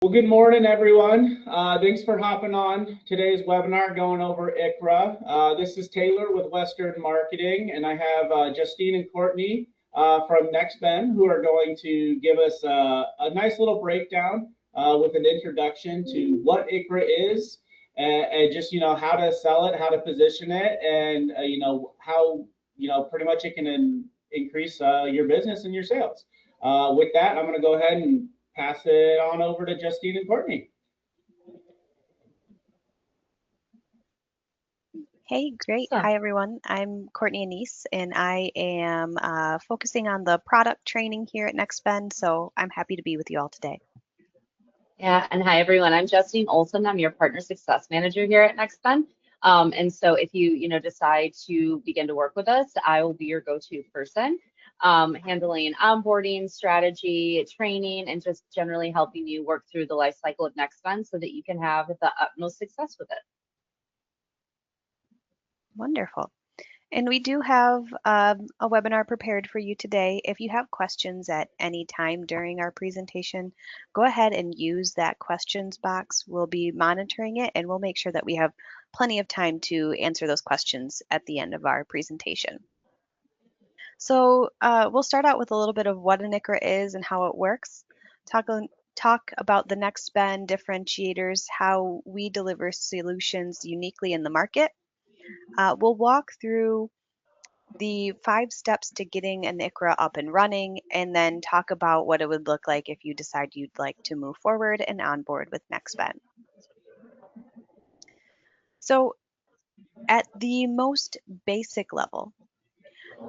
Well, good morning, everyone. Thanks for hopping on today's webinar going over ICHRA. This is Taylor with Western Marketing, and I have Justine and Courtney from Nexben who are going to give us a nice little breakdown with an introduction to what ICHRA is and just, how to sell it, how to position it, and, how, pretty much it can increase your business and your sales. With that, I'm going to go ahead and pass it on over to Justine and Courtney. Hey, great. Hi, everyone. I'm Courtney Anise, and I am focusing on the product training here at Nexben, so I'm happy to be with you all today. Yeah, and hi, everyone. I'm Justine Olson. I'm your Partner Success Manager here at Nexben. And so if you decide to begin to work with us, I will be your go-to person, handling onboarding, strategy, training, and just generally helping you work through the life cycle of Nexben so that you can have the utmost success with it. Wonderful. And we do have a webinar prepared for you today. If you have questions at any time during our presentation, go ahead and use that questions box. We'll be monitoring it, and we'll make sure that we have plenty of time to answer those questions at the end of our presentation. So we'll start out with a little bit of what an ICHRA is and how it works. Talk about the Nexben differentiators, how we deliver solutions uniquely in the market. We'll walk through the 5 steps to getting an ICHRA up and running, and then talk about what it would look like if you decide you'd like to move forward and onboard with Nexben. So at the most basic level,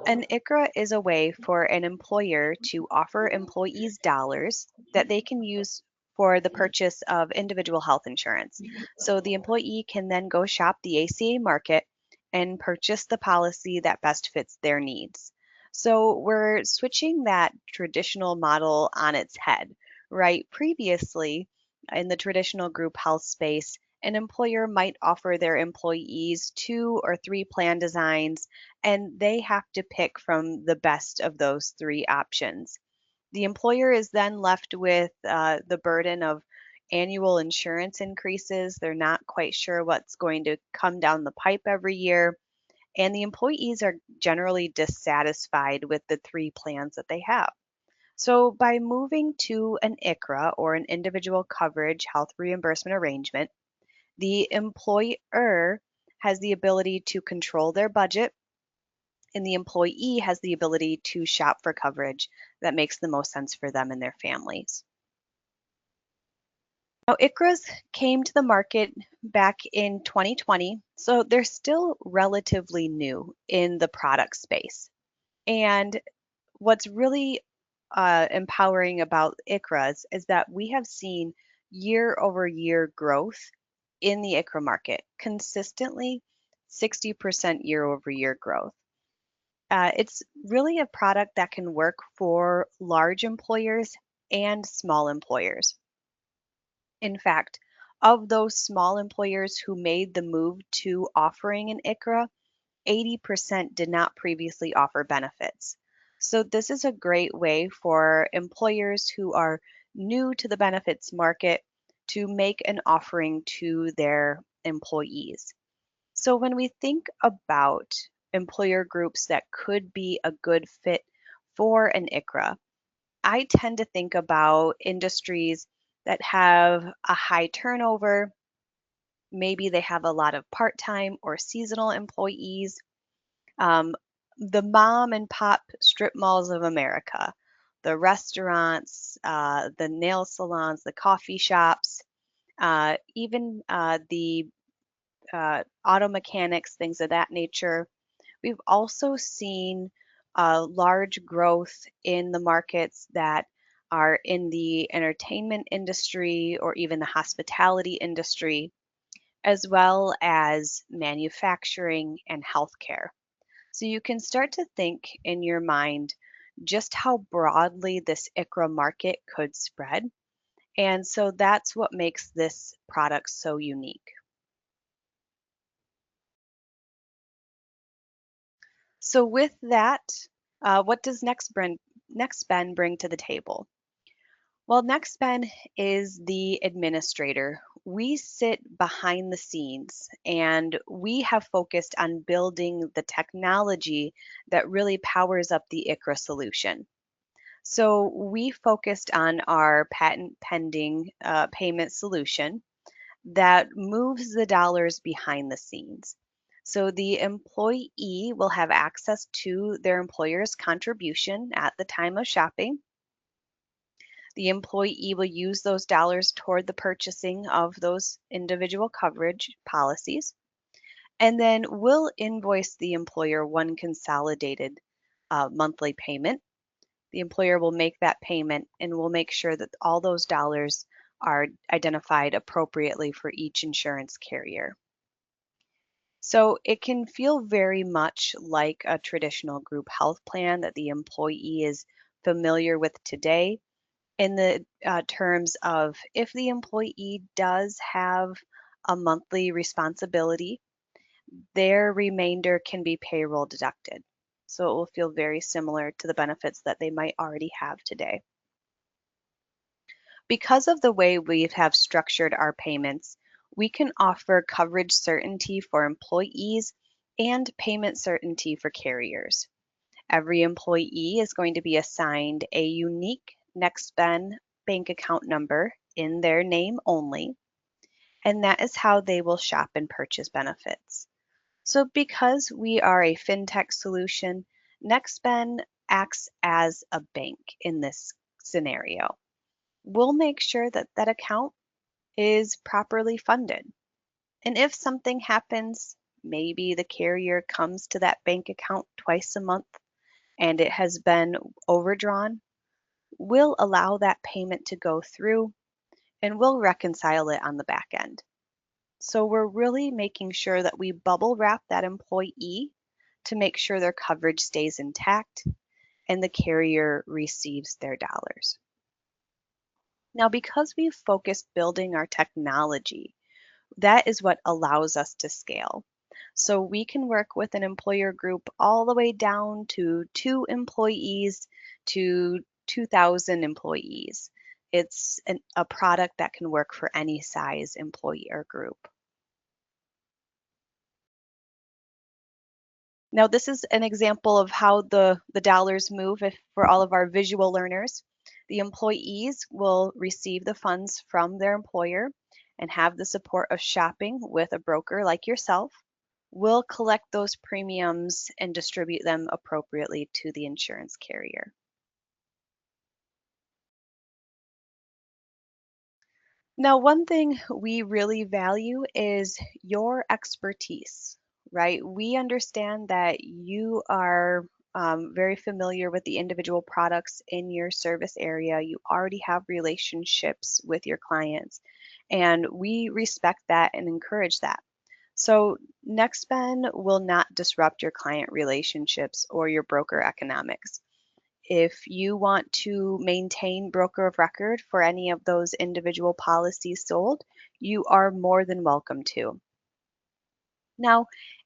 an ICHRA is a way for an employer to offer employees dollars that they can use for the purchase of individual health insurance. So the employee can then go shop the ACA market and purchase the policy that best fits their needs. So we're switching that traditional model on its head, right? Previously, in the traditional group health space, an employer might offer their employees 2 or 3 plan designs, and they have to pick from the best of those 3 options. The employer is then left with the burden of annual insurance increases. They're not quite sure what's going to come down the pipe every year, and the employees are generally dissatisfied with the 3 plans that they have. So by moving to an ICHRA, or an individual coverage health reimbursement arrangement, the employer has the ability to control their budget, and the employee has the ability to shop for coverage that makes the most sense for them and their families. Now, ICHRAs came to the market back in 2020, so they're still relatively new in the product space. And what's really empowering about ICHRAs is that we have seen year-over-year growth in the ICHRA market, consistently 60% year-over-year growth. It's really a product that can work for large employers and small employers. In fact, of those small employers who made the move to offering an ICHRA, 80% did not previously offer benefits. So this is a great way for employers who are new to the benefits market to make an offering to their employees. So when we think about employer groups that could be a good fit for an ICHRA, I tend to think about industries that have a high turnover. Maybe they have a lot of part-time or seasonal employees. The mom and pop strip malls of America, the restaurants, the nail salons, the coffee shops, even the auto mechanics, things of that nature. We've also seen large growth in the markets that are in the entertainment industry or even the hospitality industry, as well as manufacturing and healthcare. So you can start to think in your mind just how broadly this ICHRA market could spread. And so that's what makes this product so unique. So with that, what does Nexben bring to the table? Well, Nexben is the administrator. We sit behind the scenes and we have focused on building the technology that really powers up the ICHRA solution. So we focused on our patent pending payment solution that moves the dollars behind the scenes. So the employee will have access to their employer's contribution at the time of shopping. The employee will use those dollars toward the purchasing of those individual coverage policies, and then we'll invoice the employer one consolidated monthly payment. The employer will make that payment and we'll make sure that all those dollars are identified appropriately for each insurance carrier. So it can feel very much like a traditional group health plan that the employee is familiar with today, in the terms of if the employee does have a monthly responsibility, their remainder can be payroll deducted. So it will feel very similar to the benefits that they might already have today. Because of the way we have structured our payments, we can offer coverage certainty for employees and payment certainty for carriers. Every employee is going to be assigned a unique Nexben bank account number in their name only, and that is how they will shop and purchase benefits. So because we are a fintech solution, Nexben acts as a bank in this scenario. We'll make sure that that account is properly funded. And if something happens, maybe the carrier comes to that bank account twice a month and it has been overdrawn, we'll allow that payment to go through and we'll reconcile it on the back end. So we're really making sure that we bubble wrap that employee to make sure their coverage stays intact and the carrier receives their dollars. Now, because we've focused building our technology, that is what allows us to scale. So we can work with an employer group all the way down to 2 employees to 2,000 employees. It's a product that can work for any size employee or group. Now, this is an example of how the dollars move for all of our visual learners. The employees will receive the funds from their employer and have the support of shopping with a broker like yourself. We'll collect those premiums and distribute them appropriately to the insurance carrier. Now, one thing we really value is your expertise, right? We understand that you are very familiar with the individual products in your service area. You already have relationships with your clients, and we respect that and encourage that. So, Nexben will not disrupt your client relationships or your broker economics. If you want to maintain broker of record for any of those individual policies sold, you are more than welcome to. Now,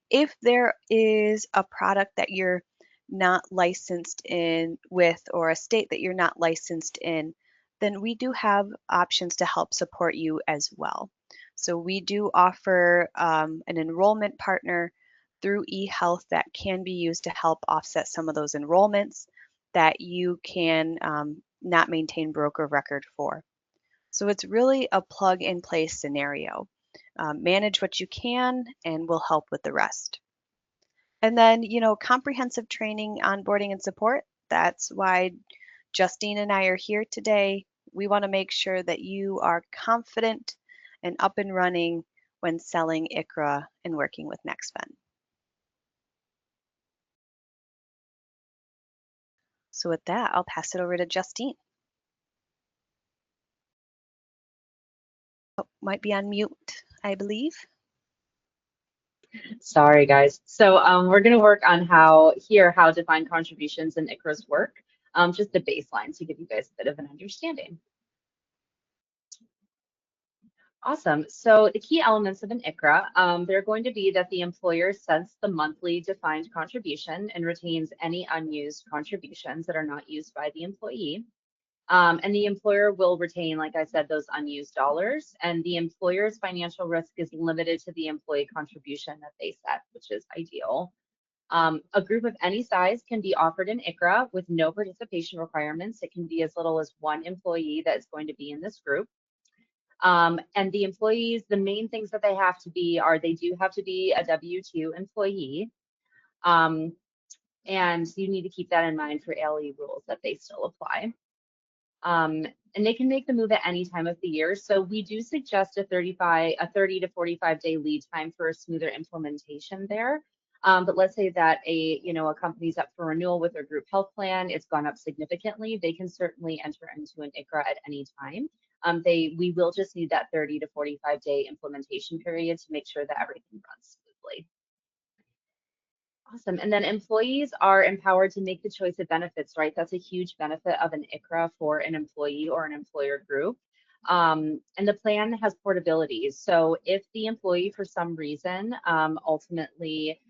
if there is a product that you're not licensed in with or a state that you're not licensed in, then we do have options to help support you as well. So we do offer an enrollment partner through eHealth that can be used to help offset some of those enrollments that you can not maintain broker of record for. So it's really a plug and play scenario. Manage what you can and we'll help with the rest. And then, comprehensive training, onboarding, and support. That's why Justine and I are here today. We want to make sure that you are confident and up and running when selling ICHRA and working with Nexben. So with that, I'll pass it over to Justine. Oh, might be on mute, I believe. Sorry, guys. So we're going to work on how defined contributions and ICHRAs work, just a baseline to give you guys a bit of an understanding. Awesome. So the key elements of an ICHRA, they're going to be that the employer sets the monthly defined contribution and retains any unused contributions that are not used by the employee. And the employer will retain, like I said, those unused dollars, and the employer's financial risk is limited to the employee contribution that they set, which is ideal. A group of any size can be offered in ICHRA with no participation requirements. It can be as little as 1 employee that is going to be in this group. And the employees, the main things that they have to be are they do have to be a W-2 employee. And you need to keep that in mind for ALE rules that they still apply. And they can make the move at any time of the year. So we do suggest a 30 to 45 day lead time for a smoother implementation there. But let's say that a company's up for renewal with their group health plan, it's gone up significantly. They can certainly enter into an ICHRA at any time. We will just need that 30 to 45 day implementation period to make sure that everything runs smoothly. Awesome. And then employees are empowered to make the choice of benefits, right? That's a huge benefit of an ICHRA for an employee or an employer group. And the plan has portability. So if the employee, for some reason, ultimately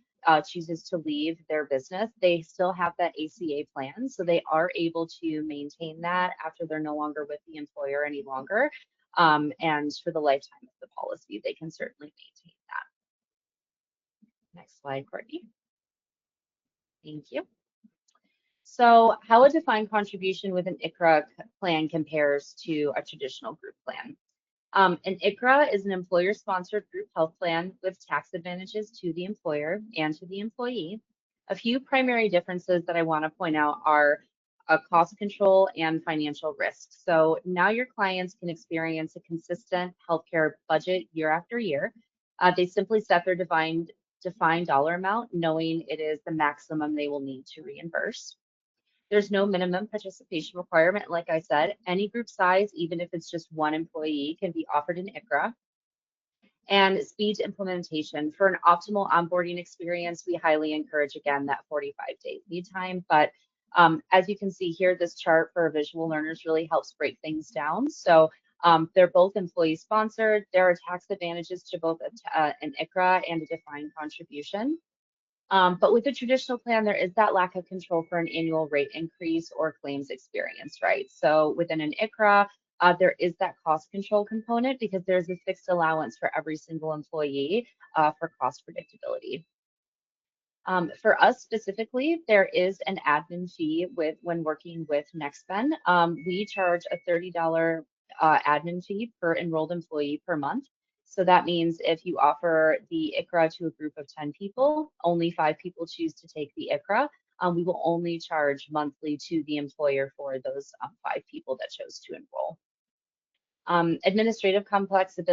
chooses to leave their business, they still have that ACA plan. So they are able to maintain that after they're no longer with the employer any longer. And for the lifetime of the policy, they can certainly maintain that. Next slide, Courtney. Thank you. So how a defined contribution with an ICHRA plan compares to a traditional group plan. An ICHRA is an employer-sponsored group health plan with tax advantages to the employer and to the employee. A few primary differences that I want to point out are cost control and financial risk. So now your clients can experience a consistent healthcare budget year after year. They simply set their defined dollar amount, knowing it is the maximum they will need to reimburse. There's no minimum participation requirement. Like I said, any group size, even if it's just 1 employee, can be offered in ICHRA. And speed to implementation. For an optimal onboarding experience, we highly encourage, again, that 45-day lead time. But as you can see here, this chart for visual learners really helps break things down. So they're both employee sponsored. There are tax advantages to both an ICHRA and a defined contribution. But with a traditional plan, there is that lack of control for an annual rate increase or claims experience, right? So within an ICHRA, there is that cost control component because there's a fixed allowance for every single employee for cost predictability. For us specifically, there is an admin fee when working with Nexben. We charge a $30 admin fee per enrolled employee per month. So that means if you offer the ICHRA to a group of 10 people, only 5 people choose to take the ICHRA. We will only charge monthly to the employer for those 5 people that chose to enroll. Administrative complexity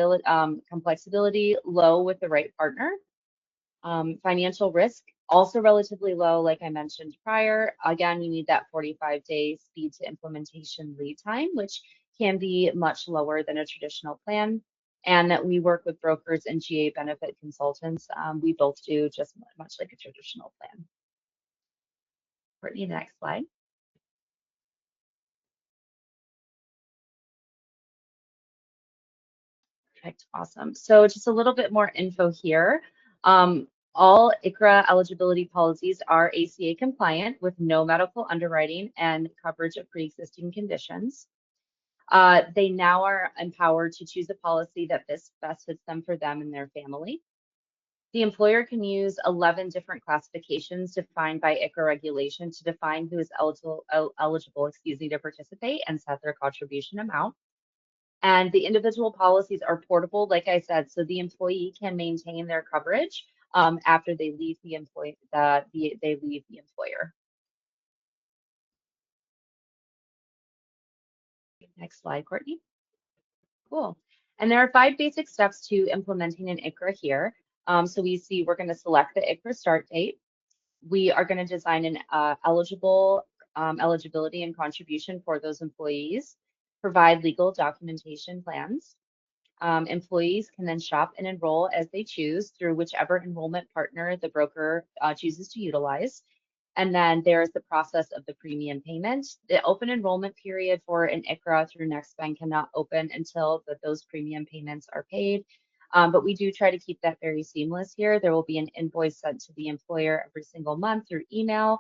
low with the right partner. Financial risk, also relatively low, like I mentioned prior. Again, we need that 45-day speed to implementation lead time, which can be much lower than a traditional plan. And that we work with brokers and GA benefit consultants. We both do just much like a traditional plan. Courtney, next slide. Perfect, awesome. So just a little bit more info here. All ICHRA eligibility policies are ACA compliant with no medical underwriting and coverage of pre-existing conditions. They now are empowered to choose a policy that best fits them for them and their family. The employer can use 11 different classifications defined by ICHRA regulation to define who is eligible to participate and set their contribution amount. And the individual policies are portable, like I said, so the employee can maintain their coverage after they leave the employer. Next slide, Courtney. Cool. And there are 5 basic steps to implementing an ICHRA here. So we're going to select the ICHRA start date. We are going to design an eligibility and contribution for those employees, provide legal documentation plans. Employees can then shop and enroll as they choose through whichever enrollment partner the broker chooses to utilize. And then there's the process of the premium payment. The open enrollment period for an ICHRA through Nexben cannot open until those premium payments are paid. But we do try to keep that very seamless here. There will be an invoice sent to the employer every single month through email.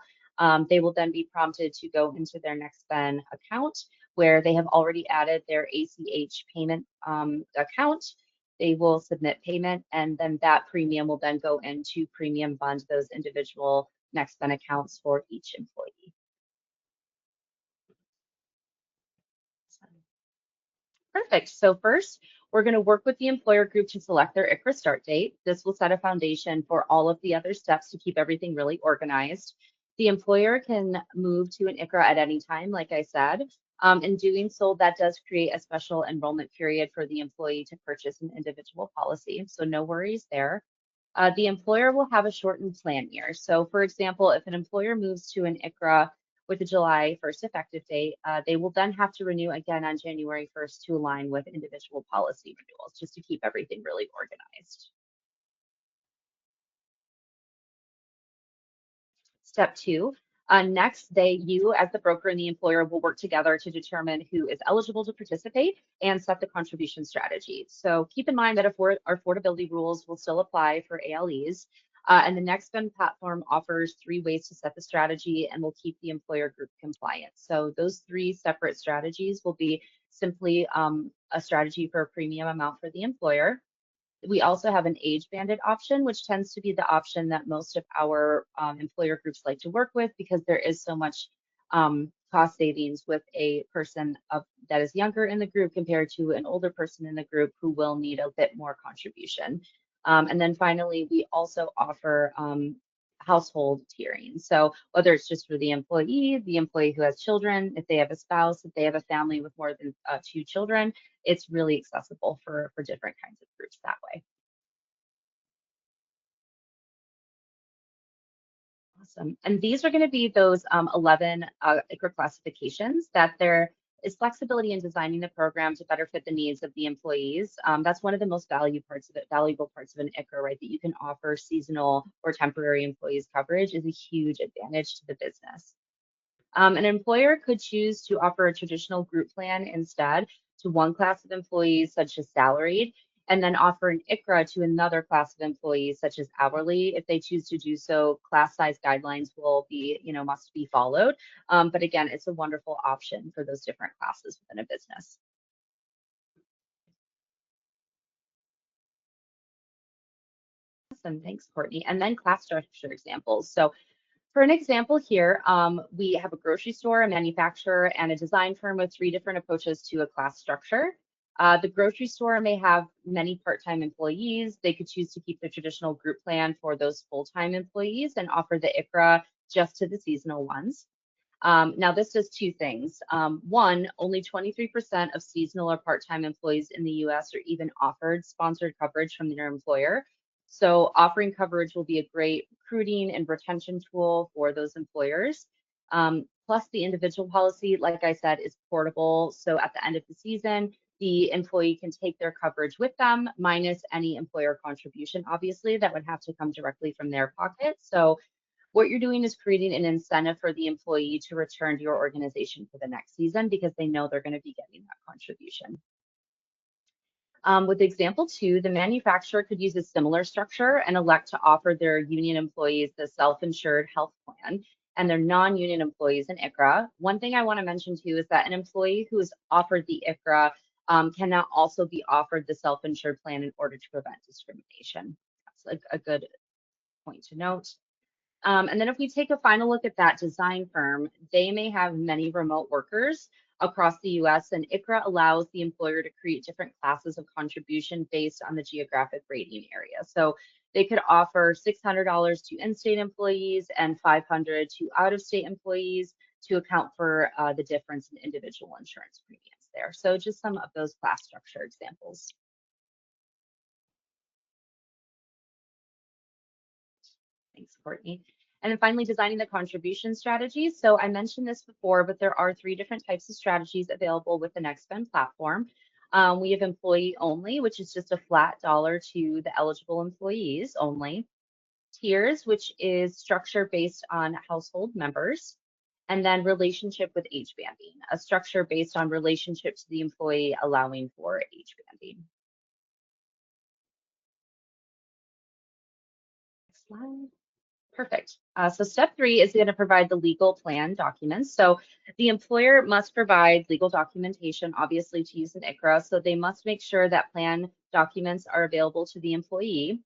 They will then be prompted to go into their Nexben account where they have already added their ACH payment account. They will submit payment, and then that premium will then go into premium fund those individual Nexben accounts for each employee. Perfect. So first, we're going to work with the employer group to select their ICHRA start date. This will set a foundation for all of the other steps to keep everything really organized. The employer can move to an ICHRA at any time, like I said. In doing so, that does create a special enrollment period for the employee to purchase an individual policy. So no worries there. The employer will have a shortened plan year. So for example, if an employer moves to an ICHRA with a July 1st effective date, they will then have to renew again on January 1st to align with individual policy renewals, just to keep everything really organized. Step 2, next, you as the broker and the employer will work together to determine who is eligible to participate and set the contribution strategy. So keep in mind that our affordability rules will still apply for ALEs. And the Nexben platform offers 3 ways to set the strategy and will keep the employer group compliant. So those 3 separate strategies will be simply a strategy for a premium amount for the employer. We also have an age banded option, which tends to be the option that most of our employer groups like to work with because there is so much cost savings with a person that is younger in the group compared to an older person in the group who will need a bit more contribution. And then finally, we also offer household tiering. So whether it's just for the employee who has children, if they have a spouse, if they have a family with more than 2 children, it's really accessible for different kinds of groups that way. Awesome. And these are going to be those 11 ICHRA classifications that there is flexibility in designing the program to better fit the needs of the employees. That's one of the most valuable parts of an ICHRA, right? That you can offer seasonal or temporary employees coverage is a huge advantage to the business. An employer could choose to offer a traditional group plan instead to one class of employees, such as salaried, and then offer an ICHRA to another class of employees, such as hourly. If they choose to do so, class size guidelines will be, must be followed. But again, it's a wonderful option for those different classes within a business. Awesome, thanks, Courtney. And then class structure examples. So for an example here, we have a grocery store, a manufacturer, and a design firm with 3 different approaches to a class structure. The grocery store may have many part-time employees. They could choose to keep the traditional group plan for those full-time employees and offer the ICHRA just to the seasonal ones. Now, this does 2 things. One, only 23% of seasonal or part-time employees in the US are even offered sponsored coverage from their employer. So offering coverage will be a great recruiting and retention tool for those employers. Plus, the individual policy, like I said, is portable. So at the end of the season, the employee can take their coverage with them, minus any employer contribution, obviously, that would have to come directly from their pocket. So what you're doing is creating an incentive for the employee to return to your organization for the next season because they know they're going to be getting that contribution. With example 2, the manufacturer could use a similar structure and elect to offer their union employees the self-insured health plan and their non-union employees an ICHRA. One thing I want to mention too is that an employee who is offered the ICHRA can now also be offered the self-insured plan in order to prevent discrimination. That's a good point to note. And then if we take a final look at that design firm, they may have many remote workers across the US, and ICHRA allows the employer to create different classes of contribution based on the geographic rating area. So they could offer $600 to in-state employees and $500 to out-of-state employees to account for the difference in individual insurance premiums there. So just some of those class structure examples. Thanks, Courtney. And then finally, designing the contribution strategies. So I mentioned this before, but there are 3 different types of strategies available with the Nexben platform. We have employee only, which is just a flat dollar to the eligible employees only. Tiers, which is structure based on household members. And then relationship with age banding, a structure based on relationship to the employee, allowing for age banding. Next slide. Perfect. So step 3 is going to provide the legal plan documents. So the employer must provide legal documentation, obviously, to use in ICHRA. So they must make sure that plan documents are available to the employee.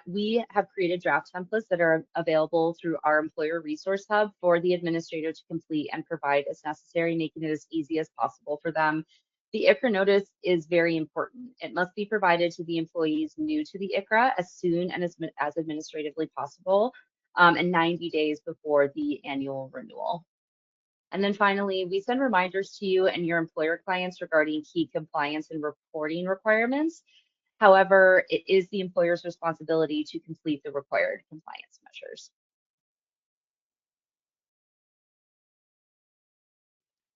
We have created draft templates that are available through our employer resource hub for the administrator to complete and provide as necessary, making it as easy as possible for them. The ICHRA notice is very important. It must be provided to the employees new to the ICHRA as soon and as administratively possible, and 90 days before the annual renewal. And then finally, we send reminders to you and your employer clients regarding key compliance and reporting requirements. However, it is the employer's responsibility to complete the required compliance measures.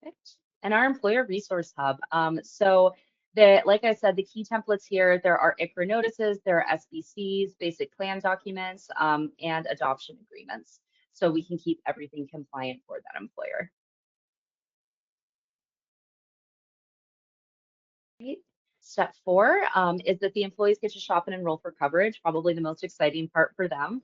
Perfect. And our employer resource hub. Like I said, the key templates here, there are ICHRA notices, there are SBCs, basic plan documents, and adoption agreements. So we can keep everything compliant for that employer. Right. Step 4 is that the employees get to shop and enroll for coverage, probably the most exciting part for them.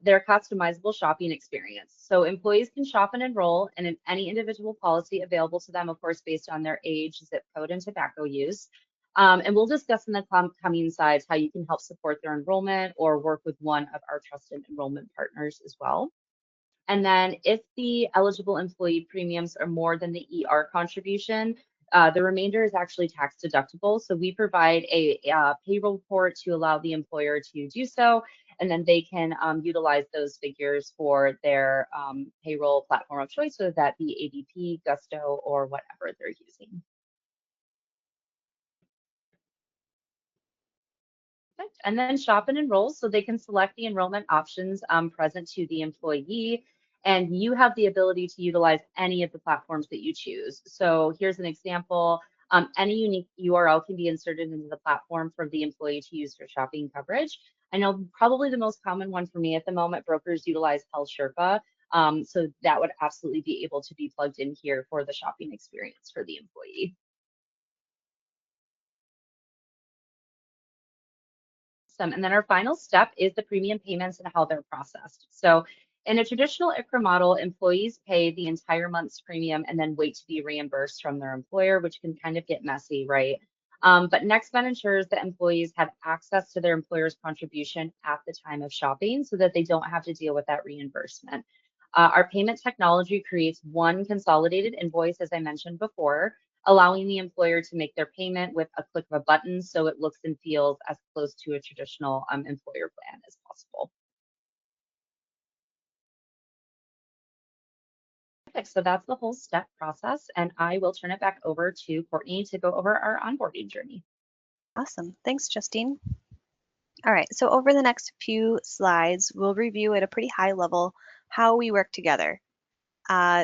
Their customizable shopping experience. So employees can shop and enroll in any individual policy available to them, of course, based on their age, zip code, and tobacco use. And we'll discuss in the coming slides how you can help support their enrollment or work with one of our trusted enrollment partners as well. And then if the eligible employee premiums are more than the ER contribution, the remainder is actually tax deductible. So we provide a payroll report to allow the employer to do so, and then they can utilize those figures for their payroll platform of choice, whether that be ADP, Gusto, or whatever they're using. Perfect. And then shop and enroll, so they can select the enrollment options present to the employee, and you have the ability to utilize any of the platforms that you choose. So here's an example. Any unique URL can be inserted into the platform for the employee to use for shopping coverage. I know probably the most common one for me at the moment, brokers utilize Health Sherpa. So that would absolutely be able to be plugged in here for the shopping experience for the employee. And then our final step is the premium payments and how they're processed. So in a traditional ICHRA model, employees pay the entire month's premium and then wait to be reimbursed from their employer, which can kind of get messy, right? But Nexben ensures that employees have access to their employer's contribution at the time of shopping so that they don't have to deal with that reimbursement. Our payment technology creates one consolidated invoice, as I mentioned before, allowing the employer to make their payment with a click of a button so it looks and feels as close to a traditional employer plan as possible. Perfect. So that's the whole step process, and I will turn it back over to Courtney to go over our onboarding journey. Awesome. Thanks, Justine. All right, so over the next few slides, we'll review at a pretty high level how we work together.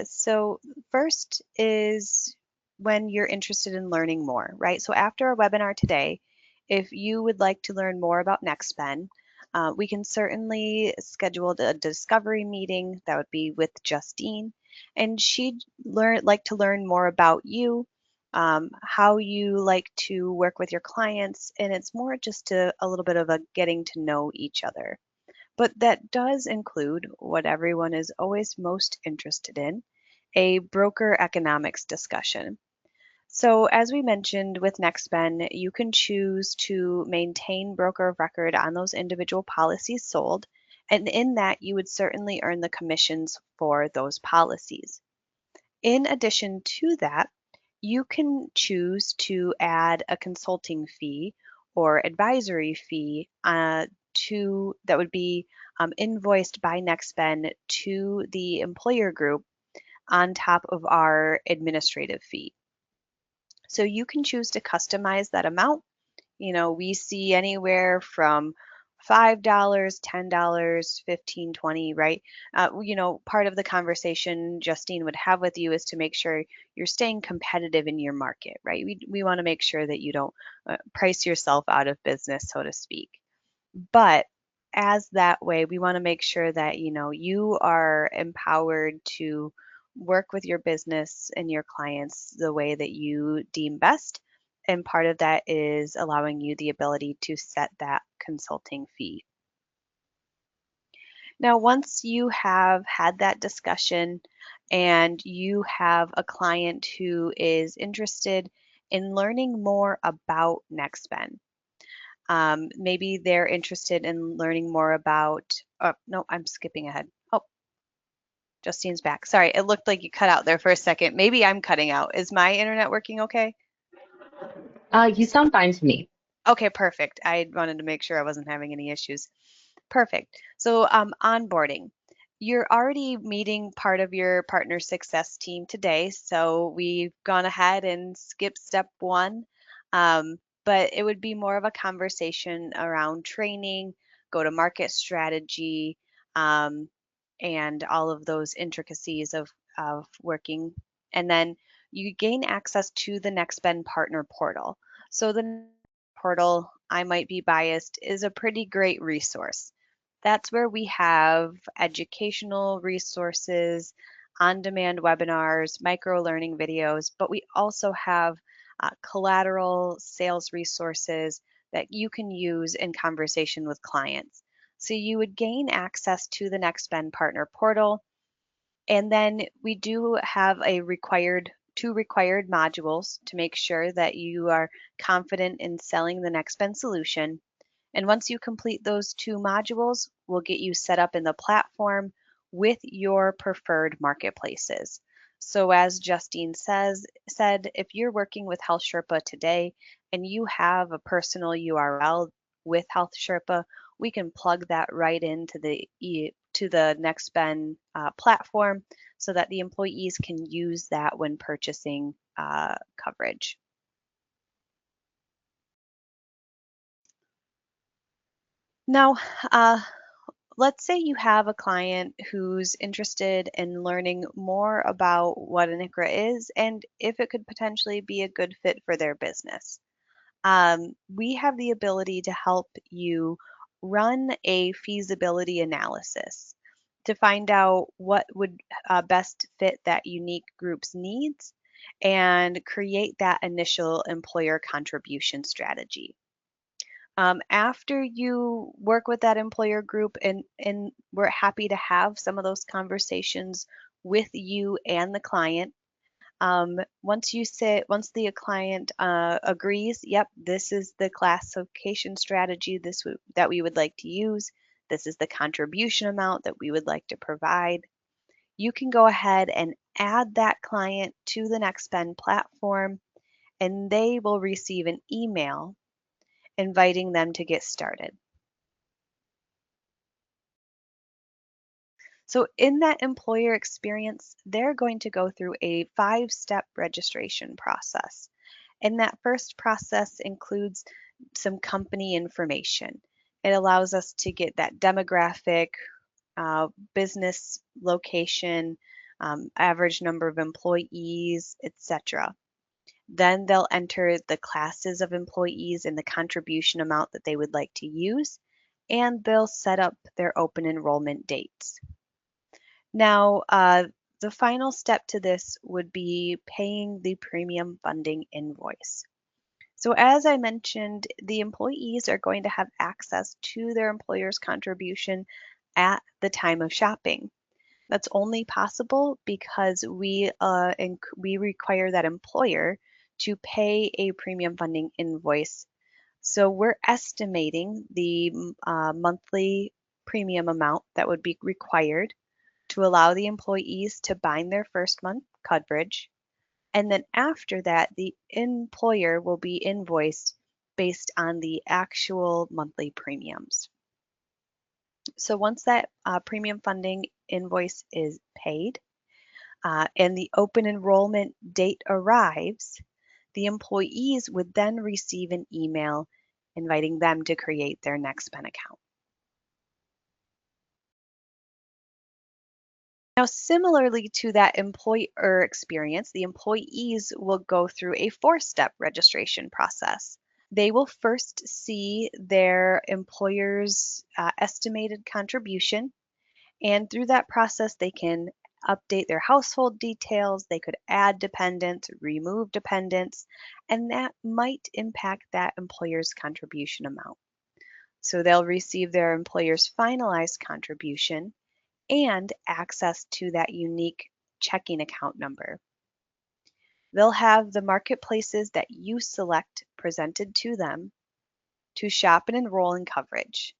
So first is when you're interested in learning more, right? So after our webinar today, if you would like to learn more about Nexben, we can certainly schedule a discovery meeting that would be with Justine, and she'd like to learn more about you, how you like to work with your clients, and it's more just a little bit of a getting to know each other. But that does include what everyone is always most interested in, a broker economics discussion. So as we mentioned with Nexben, you can choose to maintain broker of record on those individual policies sold, and in that you would certainly earn the commissions for those policies. In addition to that, you can choose to add a consulting fee or advisory fee that would be invoiced by Nexben to the employer group on top of our administrative fee. So you can choose to customize that amount. We see anywhere from $5, $10, 15, 20, right? Part of the conversation Justine would have with you is to make sure you're staying competitive in your market, right? We want to make sure that you don't price yourself out of business, so to speak. But as that way, we want to make sure that, you are empowered to work with your business and your clients the way that you deem best. And part of that is allowing you the ability to set that consulting fee. Now, once you have had that discussion and you have a client who is interested in learning more about Nexben, maybe they're interested in learning more about, no, I'm skipping ahead. Oh, Justine's back. Sorry, it looked like you cut out there for a second. Maybe I'm cutting out. Is my internet working okay? You sound fine to me. Okay, perfect. I wanted to make sure I wasn't having any issues. Perfect. So, onboarding. You're already meeting part of your partner success team today. So, we've gone ahead and skipped step one. But it would be more of a conversation around training, go to market strategy, um, and all of those intricacies of working. And then you gain access to the NextBen Partner Portal. So, the portal, I might be biased, is a pretty great resource. That's where we have educational resources, on-demand webinars, micro-learning videos, but we also have collateral sales resources that you can use in conversation with clients. So you would gain access to the NextBen Partner Portal, and then we do have two required modules to make sure that you are confident in selling the NextBen solution. And once you complete those two modules, we'll get you set up in the platform with your preferred marketplaces. So as Justine said, if you're working with Health Sherpa today and you have a personal URL with Health Sherpa, we can plug that right into the NextBen platform so that the employees can use that when purchasing coverage. Now, let's say you have a client who's interested in learning more about what an ICHRA is and if it could potentially be a good fit for their business. We have the ability to help you run a feasibility analysis to find out what would best fit that unique group's needs and create that initial employer contribution strategy. After you work with that employer group, and we're happy to have some of those conversations with you and the client. Once the client agrees, yep, this is the classification strategy that we would like to use. This is the contribution amount that we would like to provide. You can go ahead and add that client to the NextBen platform, and they will receive an email inviting them to get started. So in that employer experience, they're going to go through a 5-step registration process. And that first process includes some company information. It allows us to get that demographic, business location, average number of employees, etc. Then they'll enter the classes of employees and the contribution amount that they would like to use, and they'll set up their open enrollment dates. Now, the final step to this would be paying the premium funding invoice. So as I mentioned, the employees are going to have access to their employer's contribution at the time of shopping. That's only possible because we require that employer to pay a premium funding invoice. So we're estimating the monthly premium amount that would be required to allow the employees to bind their first month coverage. And then after that, the employer will be invoiced based on the actual monthly premiums. So once that premium funding invoice is paid and the open enrollment date arrives, the employees would then receive an email inviting them to create their NextBen account. Now, similarly to that employer experience, the employees will go through a 4-step registration process. They will first see their employer's estimated contribution, and through that process, they can update their household details, they could add dependents, remove dependents, and that might impact that employer's contribution amount. So they'll receive their employer's finalized contribution and access to that unique checking account number. They'll have the marketplaces that you select presented to them to shop and enroll in coverage.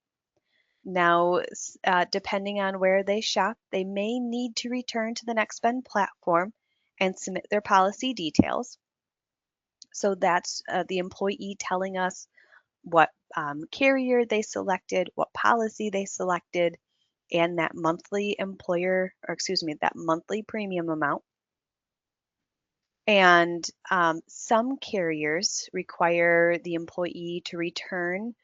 Now, depending on where they shop, they may need to return to the Nexben platform and submit their policy details. So that's the employee telling us what carrier they selected, what policy they selected, and that monthly that monthly premium amount. And some carriers require the employee to return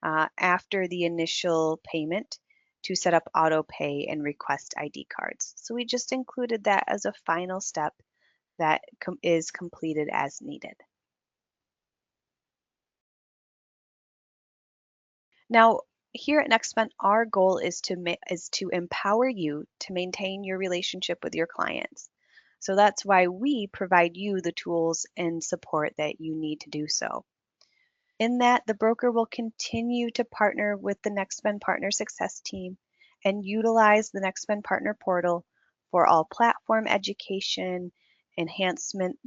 after the initial payment to set up auto pay and request ID cards. So we just included that as a final step that is completed as needed. Now, here at Nexben, our goal is to empower you to maintain your relationship with your clients. So that's why we provide you the tools and support that you need to do so. In that, the broker will continue to partner with the Nexben Partner Success Team and utilize the Nexben Partner Portal for all platform education, education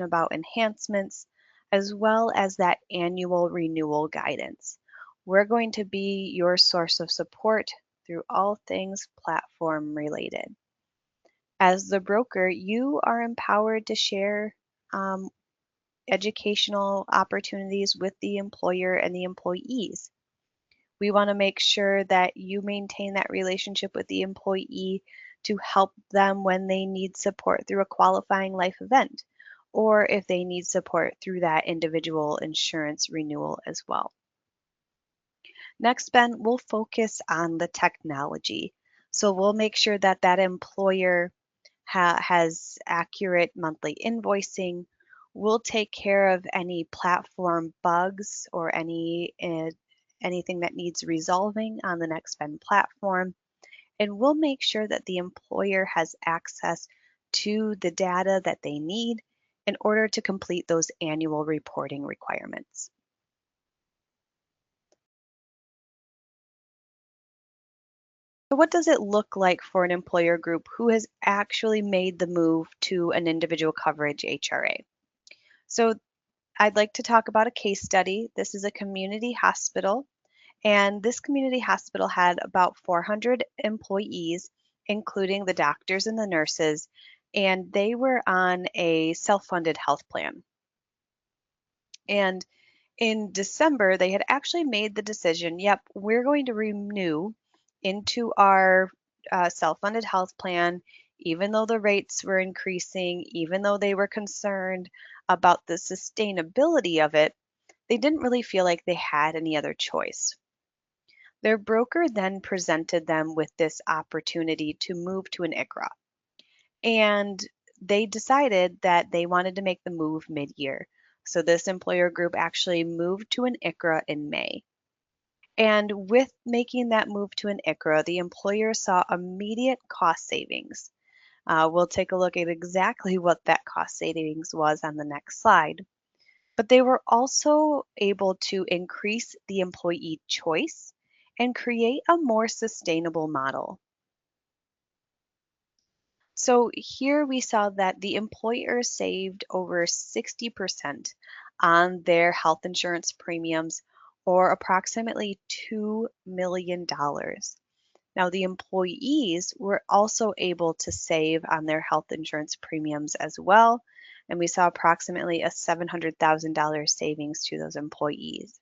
about enhancements, as well as that annual renewal guidance. We're going to be your source of support through all things platform related. As the broker, you are empowered to share educational opportunities with the employer and the employees. We want to make sure that you maintain that relationship with the employee to help them when they need support through a qualifying life event, or if they need support through that individual insurance renewal as well. Next, Ben, we'll focus on the technology. So we'll make sure that that employer has accurate monthly invoicing. We'll take care of any platform bugs or anything that needs resolving on the Nexben platform. And we'll make sure that the employer has access to the data that they need in order to complete those annual reporting requirements. So what does it look like for an employer group who has actually made the move to an individual coverage HRA? So I'd like to talk about a case study. This is a community hospital, and this community hospital had about 400 employees, including the doctors and the nurses, and they were on a self-funded health plan. And in December, they had actually made the decision, yep, we're going to renew into our self-funded health plan, even though the rates were increasing, even though they were concerned about the sustainability of it, they didn't really feel like they had any other choice. Their broker then presented them with this opportunity to move to an ICHRA. And they decided that they wanted to make the move mid-year. So this employer group actually moved to an ICHRA in May. And with making that move to an ICHRA, the employer saw immediate cost savings. We'll take a look at exactly what that cost savings was on the next slide. But they were also able to increase the employee choice and create a more sustainable model. So here we saw that the employer saved over 60% on their health insurance premiums, or approximately $2 million. Now, the employees were also able to save on their health insurance premiums as well, and we saw approximately a $700,000 savings to those employees.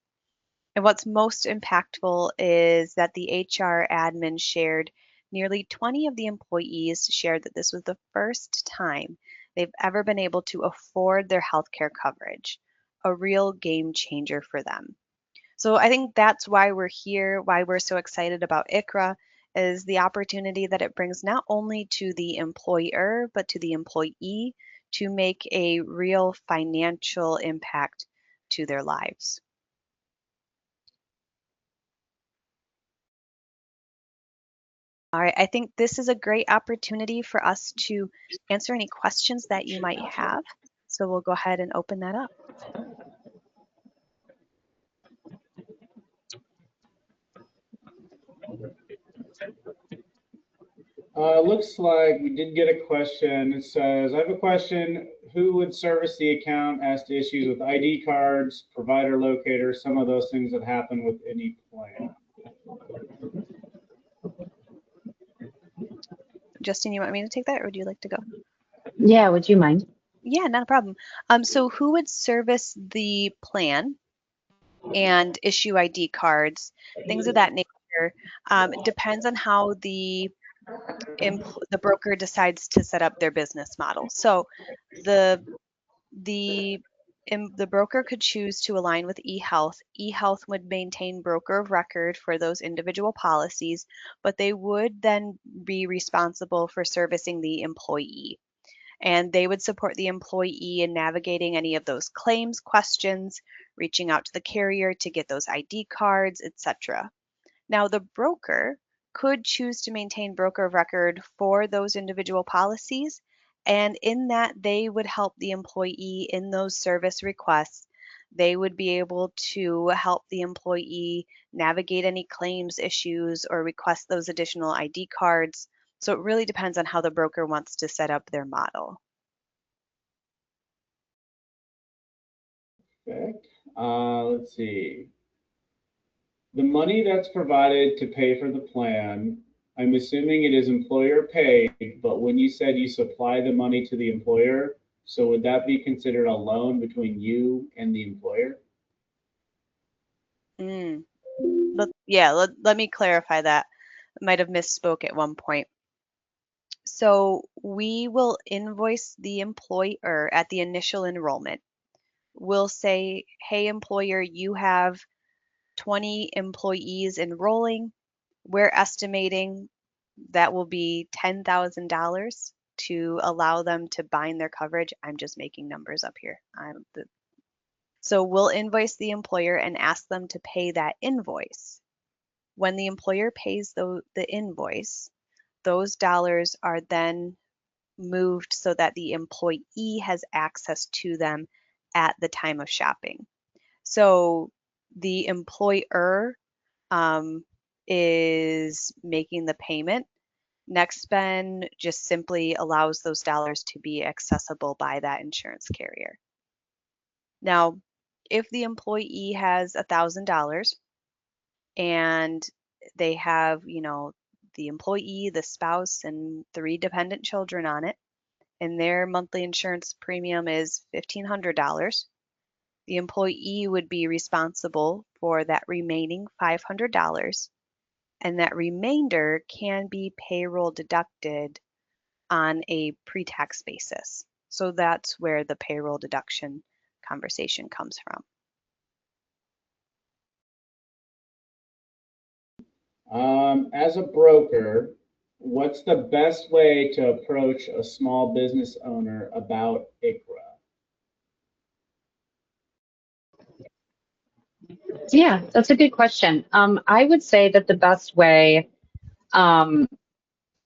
And what's most impactful is that the HR admin shared nearly 20 of the employees shared that this was the first time they've ever been able to afford their healthcare coverage, a real game changer for them. So I think that's why we're here, why we're so excited about ICHRA, is the opportunity that it brings not only to the employer, but to the employee to make a real financial impact to their lives. All right, I think this is a great opportunity for us to answer any questions that you might have. So we'll go ahead and open that up. Looks like we did get a question. It says, I have a question. Who would service the account as to issues with ID cards, provider locators, some of those things that happen with any plan? Justine, you want me to take that or would you like to go? Yeah, would you mind? Yeah, not a problem. So who would service the plan and issue ID cards, things of that nature? Depends on how the broker decides to set up their business model. So the the the broker could choose to align with eHealth. eHealth would maintain broker of record for those individual policies, but they would then be responsible for servicing the employee. And they would support the employee in navigating any of those claims questions, reaching out to the carrier to get those ID cards, etc. Now, the broker could choose to maintain broker of record for those individual policies, and in that, they would help the employee in those service requests. They would be able to help the employee navigate any claims issues or request those additional ID cards. So it really depends on how the broker wants to set up their model. Okay. Let's see. The money that's provided to pay for the plan, I'm assuming it is employer paid, but when you said you supply the money to the employer, so would that be considered a loan between you and the employer? Let me clarify that. I might have misspoke at one point. So we will invoice the employer at the initial enrollment. We'll say, hey, employer, you have 20 employees enrolling. We're estimating that will be $10,000 to allow them to bind their coverage. I'm just making numbers up here. So we'll invoice the employer and ask them to pay that invoice. When the employer pays the invoice, those dollars are then moved so that the employee has access to them at the time of shopping. So the employer is making the payment. Nexben just simply allows those dollars to be accessible by that insurance carrier. Now, if the employee has $1,000 and they have, the employee, the spouse, and 3 dependent children on it, and their monthly insurance premium is $1,500, the employee would be responsible for that remaining $500, and that remainder can be payroll deducted on a pre-tax basis. So that's where the payroll deduction conversation comes from. As a broker, what's the best way to approach a small business owner about ICHRA? Yeah, that's a good question. I would say that the best way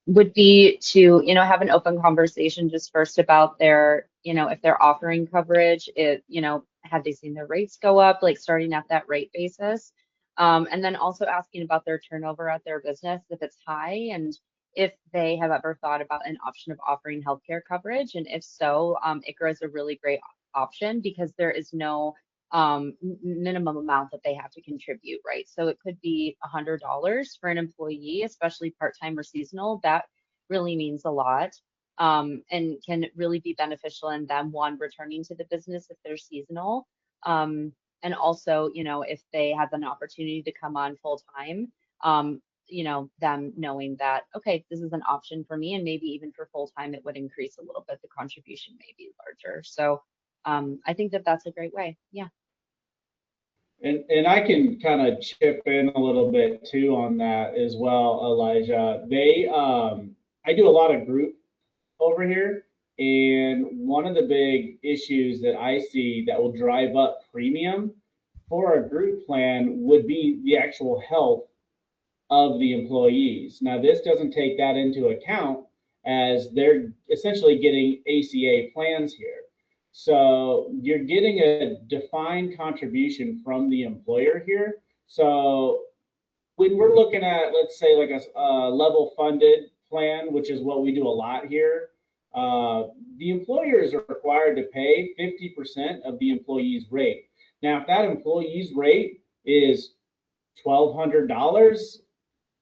would be to, have an open conversation just first about their, if they're offering coverage, have they seen their rates go up, like starting at that rate basis? And then also asking about their turnover at their business, if it's high, and if they have ever thought about an option of offering healthcare coverage. And if so, ICHRA is a really great option because there is no minimum amount that they have to contribute, right? So it could be $100 for an employee, especially part-time or seasonal. That really means a lot, and can really be beneficial in them, one, returning to the business if they're seasonal, and also, if they have an opportunity to come on full-time, them knowing that, okay, this is an option for me, and maybe even for full-time, it would increase a little bit. The contribution may be larger. So I think that that's a great way. Yeah. And I can kind of chip in a little bit too on that as well, Elijah. I do a lot of group over here, and one of the big issues that I see that will drive up premium for a group plan would be the actual health of the employees. Now, this doesn't take that into account as they're essentially getting ACA plans here. So you're getting a defined contribution from the employer here. So when we're looking at, let's say, like a level funded plan, which is what we do a lot here, the employers are required to pay 50% of the employee's rate. Now, if that employee's rate is $1,200,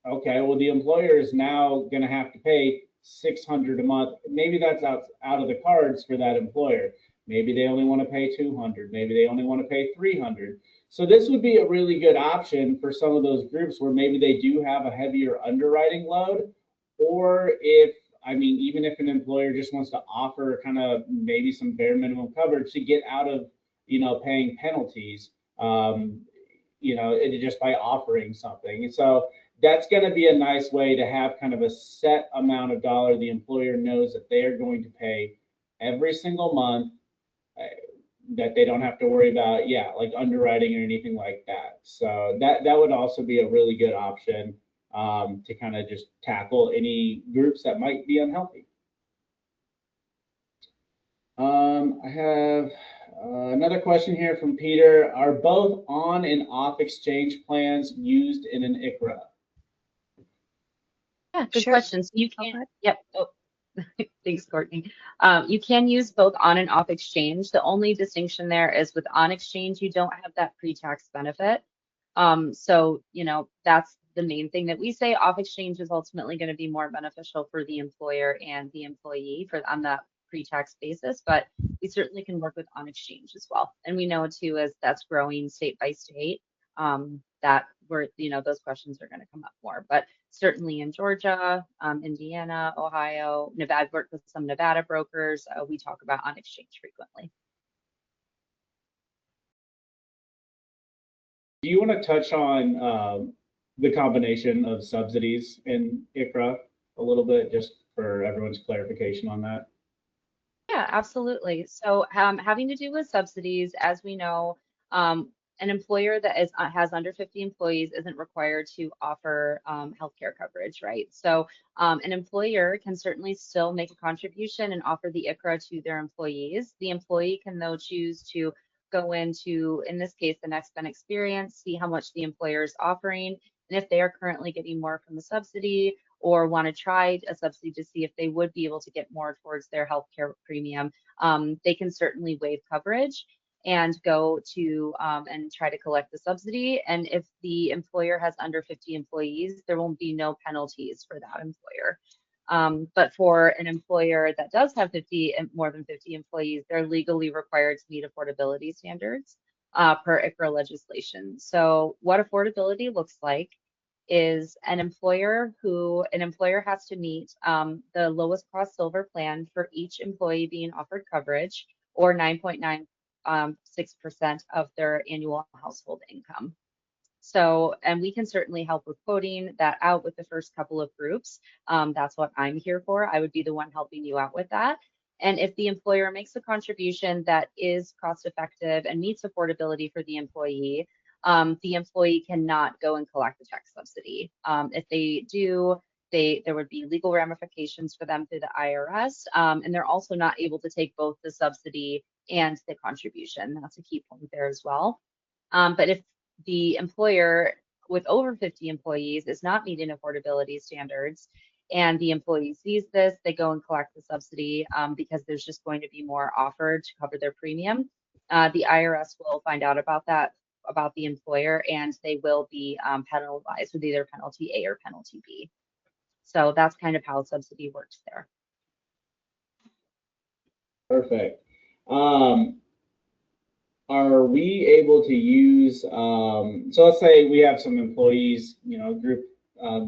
okay, well, the employer is now going to have to pay $600 a month. Maybe that's out of the cards for that employer. Maybe they only want to pay $200. Maybe they only want to pay $300. So this would be a really good option for some of those groups where maybe they do have a heavier underwriting load, or if, I mean, even if an employer just wants to offer kind of maybe some bare minimum coverage to get out of, paying penalties, just by offering something. And so that's going to be a nice way to have kind of a set amount of dollar the employer knows that they are going to pay every single month, that they don't have to worry about, like underwriting or anything like that. So that would also be a really good option to kind of just tackle any groups that might be unhealthy. I have another question here from Peter. Are both on and off exchange plans used in an ICHRA? Yeah, good Sure. question. So you can, yep. Oh, thanks, Courtney. You can use both on and off exchange. The only distinction there is with on exchange, you don't have that pre-tax benefit. So, that's the main thing that we say. Off exchange is ultimately going to be more beneficial for the employer and the employee on that pre-tax basis, but we certainly can work with on exchange as well. And we know too, as that's growing state by state, that those questions are going to come up more. But certainly in Georgia, Indiana, Ohio, Nevada, work with some Nevada brokers. We talk about on exchange frequently. Do you want to touch on the combination of subsidies in ICHRA a little bit, just for everyone's clarification on that? Yeah, absolutely. So having to do with subsidies, as we know, an employer that has under 50 employees isn't required to offer healthcare coverage, right? So an employer can certainly still make a contribution and offer the ICHRA to their employees. The employee can, though, choose to go into, in this case, the Nexben experience, see how much the employer is offering, and if they are currently getting more from the subsidy, or want to try a subsidy to see if they would be able to get more towards their healthcare premium, they can certainly waive coverage and go to and try to collect the subsidy. And if the employer has under 50 employees, there will be no penalties for that employer. But for an employer that does have more than 50 employees, they're legally required to meet affordability standards per ICHRA legislation. So what affordability looks like is an employer has to meet the lowest cost silver plan for each employee being offered coverage, or 9.96% of their annual household income. So, and we can certainly help with quoting that out with the first couple of groups. That's what I'm here for. I would be the one helping you out with that. And if the employer makes a contribution that is cost effective and meets affordability for the employee cannot go and collect the tax subsidy. If they do, there would be legal ramifications for them through the IRS, and they're also not able to take both the subsidy and the contribution. That's a key point there as well. But if the employer with over 50 employees is not meeting affordability standards, and the employee sees this, they go and collect the subsidy because there's just going to be more offered to cover their premium. The IRS will find out about that, about the employer, and they will be penalized with either penalty A or penalty B. So that's kind of how subsidy works there. Perfect. Are we able to use, so let's say we have some employees, group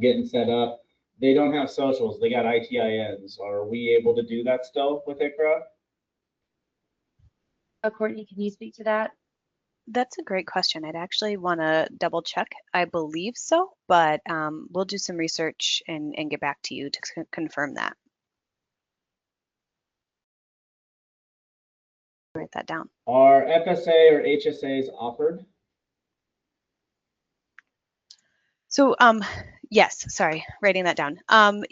getting set up. They don't have socials, they got ITINs. Are we able to do that still with ICHRA? Courtney, can you speak to that? That's a great question. I'd actually want to double check. I believe so, but we'll do some research and get back to you to confirm that. Write that down. Are FSA or HSAs offered? So yes, sorry, writing that down.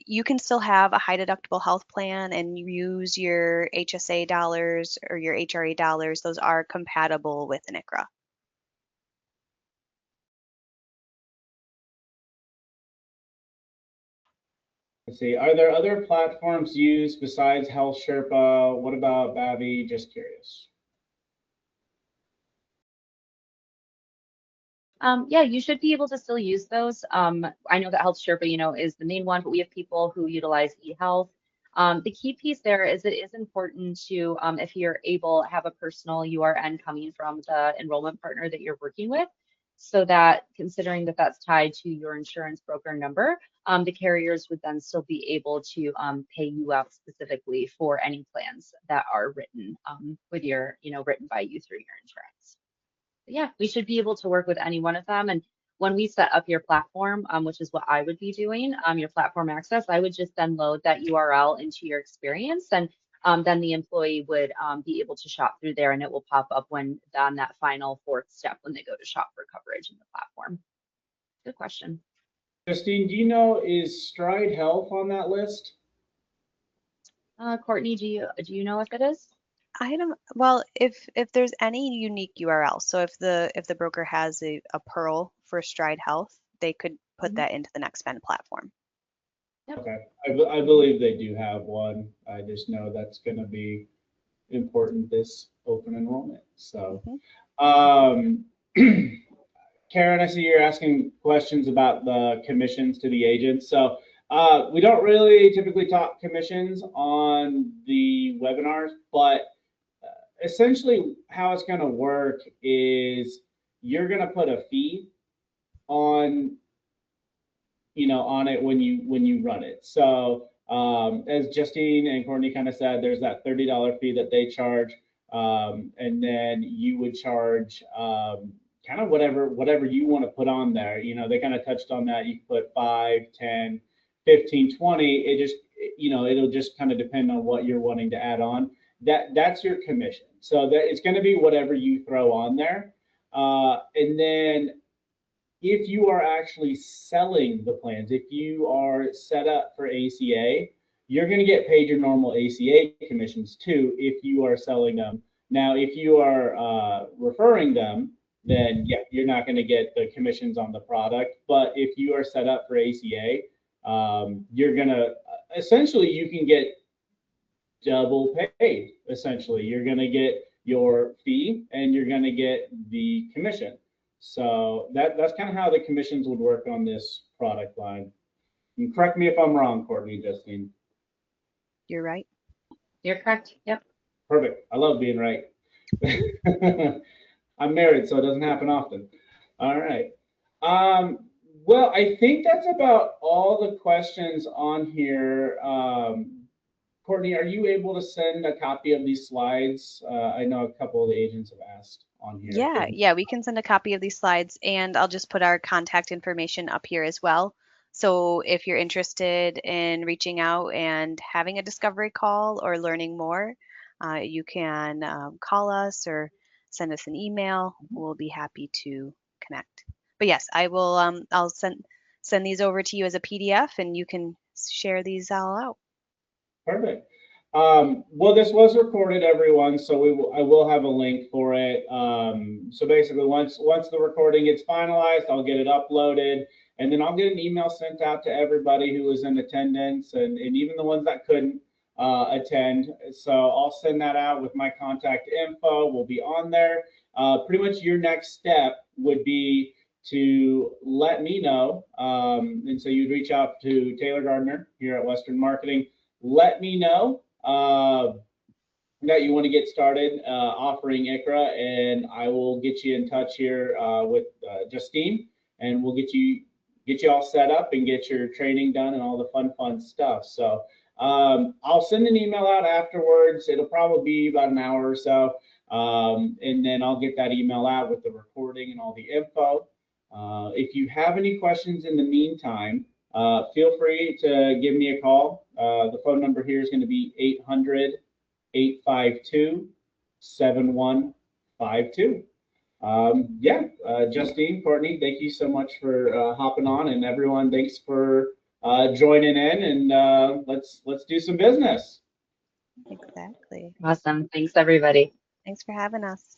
You can still have a high deductible health plan and use your HSA dollars or your HRA dollars. Those are compatible with an ICHRA. Let's see. Are there other platforms used besides Health Sherpa? What about Bavi? Just curious. Yeah, you should be able to still use those. I know that Health Sherpa, is the main one, but we have people who utilize eHealth. The key piece there is it is important to, if you're able, have a personal URN coming from the enrollment partner that you're working with, so that considering that that's tied to your insurance broker number, the carriers would then still be able to pay you out specifically for any plans that are written with your, written by you through your insurance. Yeah, we should be able to work with any one of them. And when we set up your platform, which is what I would be doing, your platform access, I would just then load that URL into your experience, and then the employee would be able to shop through there, and it will pop up when on that final fourth step when they go to shop for coverage in the platform. Good question. Justine, do you know, is Stride Health on that list? Courtney, do you know if it is? I don't, well, if there's any unique URL, so if the broker has a Pearl for Stride Health, they could put that into the Nexben platform. Yep. Okay, I believe they do have one. I just know that's going to be important this open enrollment. So, Karen, I see you're asking questions about the commissions to the agents. So we don't really typically talk commissions on the webinars, but essentially how it's going to work is you're going to put a fee on on it when you run it. So as Justine and Courtney kind of said, there's that $30 fee that they charge, and then you would charge kind of whatever you want to put on there. They kind of touched on that. You can put 5, 10, 15, 20. It just it'll just kind of depend on what you're wanting to add on. That's your commission. So that it's going to be whatever you throw on there, and then if you are actually selling the plans, if you are set up for ACA, you're going to get paid your normal ACA commissions too if you are selling them. Now, if you are referring them, then yeah, you're not going to get the commissions on the product. But if you are set up for ACA, you're going to essentially you can get double paid. Essentially, you're going to get your fee and you're going to get the commission. So that's kind of how the commissions would work on this product line. You correct me if I'm wrong, Courtney, Justine. You're right. You're correct. Yep. Perfect. I love being right. I'm married, so it doesn't happen often. All right. Well, I think that's about all the questions on here. Courtney, are you able to send a copy of these slides? I know a couple of the agents have asked on here. Yeah, we can send a copy of these slides, and I'll just put our contact information up here as well. So if you're interested in reaching out and having a discovery call or learning more, you can call us or send us an email. We'll be happy to connect. But yes, I will. I'll send these over to you as a PDF, and you can share these all out. Perfect. Well, this was recorded, everyone, so I will have a link for it. So basically, once the recording gets finalized, I'll get it uploaded, and then I'll get an email sent out to everybody who was in attendance, and even the ones that couldn't attend. So I'll send that out with my contact info. Will be on there. Pretty much your next step would be to let me know, and so you'd reach out to Taylor Gardner here at Western Marketing. Let me know that you want to get started offering ICHRA, and I will get you in touch here with Justine, and we'll get you all set up and get your training done and all the fun stuff. So I'll send an email out afterwards. It'll probably be about an hour or so, and then I'll get that email out with the recording and all the info. If you have any questions in the meantime, feel free to give me a call. The phone number here is going to be 800-852-7152. Justine, Courtney, thank you so much for hopping on, and everyone, thanks for joining in, and let's do some business. Exactly. Awesome. Thanks, everybody. Thanks for having us.